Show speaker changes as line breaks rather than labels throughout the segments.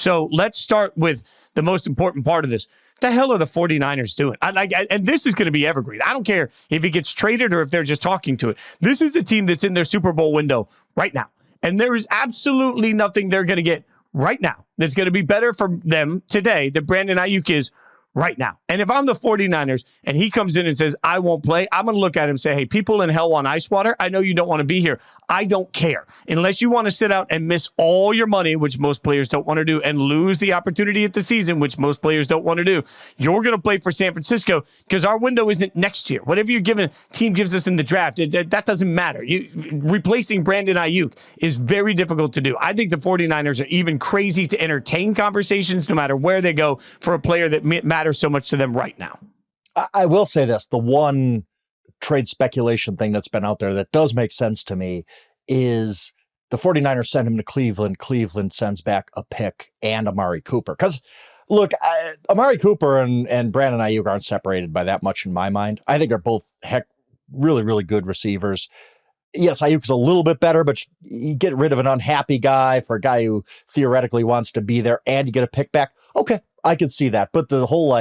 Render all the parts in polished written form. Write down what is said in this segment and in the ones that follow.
So let's start with the most important part of this. What the hell are the 49ers doing? And this is going to be evergreen. I don't care if he gets traded or if they're just talking to it. This is a team that's in their Super Bowl window right now. And there is absolutely nothing they're going to get right now that's going to be better for them today than Brandon Aiyuk is right now. And if I'm the 49ers and he comes in and says, I won't play, I'm going to look at him and say, hey, people in hell want ice water. I know you don't want to be here. I don't care. Unless you want to sit out and miss all your money, which most players don't want to do, and lose the opportunity at the season, which most players don't want to do, you're going to play for San Francisco because our window isn't next year. Whatever team gives us in the draft, that doesn't matter. Replacing Brandon Aiyuk is very difficult to do. I think the 49ers are even crazy to entertain conversations no matter where they go for a player that matters so much to them right now.
I will say this, the one trade speculation thing that's been out there that does make sense to me is the 49ers send him to Cleveland. Cleveland sends back a pick and Amari Cooper. Because, look, Amari Cooper and Brandon Aiyuk aren't separated by that much in my mind. I think they're both really, really good receivers. Yes, Aiyuk's a little bit better, but you get rid of an unhappy guy for a guy who theoretically wants to be there and you get a pick back. Okay, I could see that. But the whole,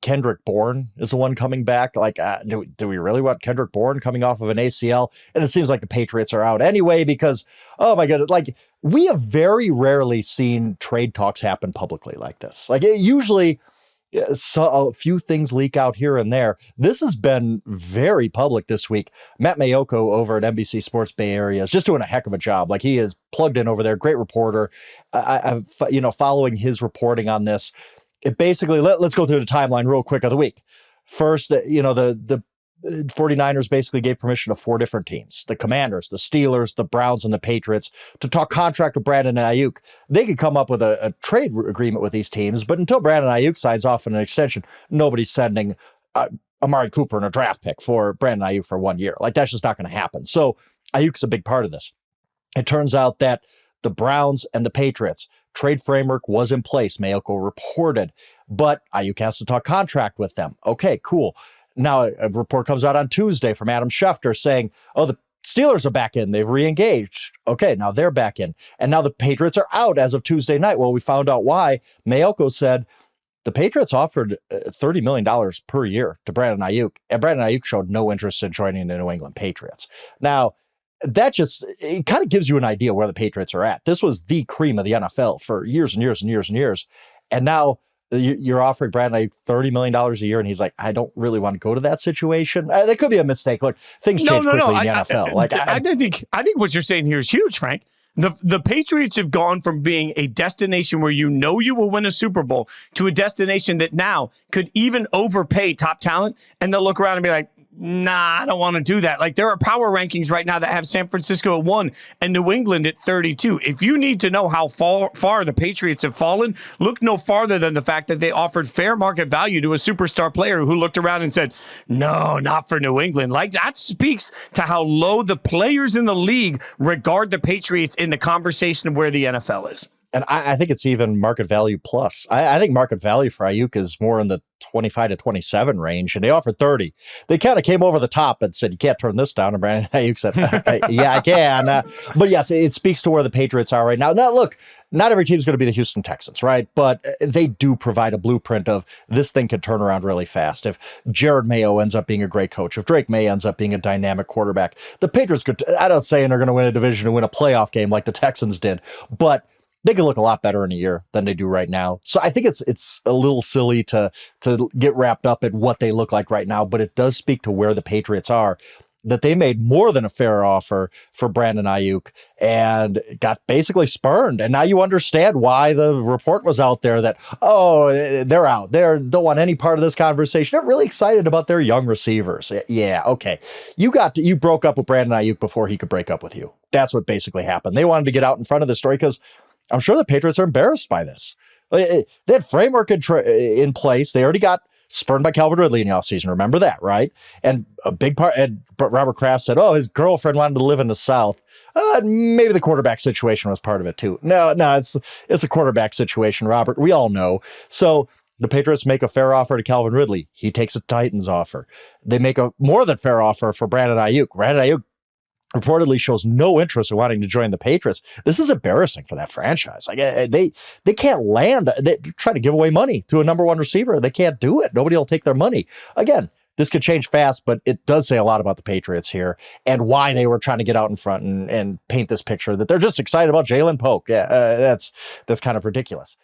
Kendrick Bourne is the one coming back. Do we really want Kendrick Bourne coming off of an ACL? And it seems like the Patriots are out anyway because, oh my God, we have very rarely seen trade talks happen publicly like this. Usually a few things leak out here and there. This has been very public this week. Matt Mayoko over at NBC Sports Bay Area is just doing a heck of a job. He is plugged in over there. Great reporter. Following his reporting on this, it basically, let's go through the timeline real quick of the week. First, the 49ers basically gave permission to 4 different teams, the Commanders, the Steelers, the Browns, and the Patriots, to talk contract with Brandon Aiyuk. They could come up with a trade agreement with these teams, but until Brandon Aiyuk signs off on an extension, nobody's sending Amari Cooper and a draft pick for Brandon Aiyuk for 1 year. That's just not going to happen. So Ayuk's a big part of this. It turns out that the Browns and the Patriots trade framework was in place, Mayoko reported, but Aiyuk has to talk contract with them. Okay, cool. Now, a report comes out on Tuesday from Adam Schefter saying, oh, the Steelers are back in. They've re-engaged. Okay, now they're back in. And now the Patriots are out as of Tuesday night. Well, we found out why. Mayoko said the Patriots offered $30 million per year to Brandon Aiyuk, and Brandon Aiyuk showed no interest in joining the New England Patriots. Now, it kind of gives you an idea where the Patriots are at. This was the cream of the NFL for years and years and years and years. And now you're offering Brandon Aiyuk $30 million a year, and he's like, I don't really want to go to that situation. That could be a mistake. Look, things change quickly in the NFL.
I think what you're saying here is huge, Frank. The Patriots have gone from being a destination where you will win a Super Bowl to a destination that now could even overpay top talent, and they'll look around and be like, nah, I don't want to do that. There are power rankings right now that have San Francisco at 1 and New England at 32. If you need to know how far the Patriots have fallen, look no farther than the fact that they offered fair market value to a superstar player who looked around and said, no, not for New England. That speaks to how low the players in the league regard the Patriots in the conversation of where the NFL is.
And I think it's even market value plus. I think market value for Aiyuk is more in the 25 to 27 range, and they offered 30. They kind of came over the top and said, you can't turn this down. And Brandon Aiyuk said, yeah, I can. But yes, it speaks to where the Patriots are right now. Now, look, not every team is going to be the Houston Texans, right? But they do provide a blueprint of this thing could turn around really fast. If Jared Mayo ends up being a great coach, if Drake May ends up being a dynamic quarterback, the Patriots could, I'm not saying they're going to win a division and win a playoff game like the Texans did, but they can look a lot better in a year than they do right now. So I think it's a little silly to get wrapped up in what they look like right now, but it does speak to where the Patriots are, that they made more than a fair offer for Brandon Aiyuk and got basically spurned. And now you understand why the report was out there that, oh, they're out. They don't want any part of this conversation. They're really excited about their young receivers. Yeah, okay. You broke up with Brandon Aiyuk before he could break up with you. That's what basically happened. They wanted to get out in front of the story because I'm sure the Patriots are embarrassed by this. They had framework in place. They already got spurned by Calvin Ridley in the offseason. Remember that, right? And a big part, and Robert Kraft said, oh, his girlfriend wanted to live in the South. Maybe the quarterback situation was part of it too. No, it's a quarterback situation, Robert. We all know. So the Patriots make a fair offer to Calvin Ridley. He takes a Titans offer. They make a more than fair offer for Brandon Aiyuk. Brandon Aiyuk reportedly shows no interest in wanting to join the Patriots. This is embarrassing for that franchise. Like they can't land. They try to give away money to a number one receiver. They can't do it. Nobody will take their money. Again, this could change fast, but it does say a lot about the Patriots here and why they were trying to get out in front and paint this picture that they're just excited about Jalen Polk. Yeah, that's kind of ridiculous.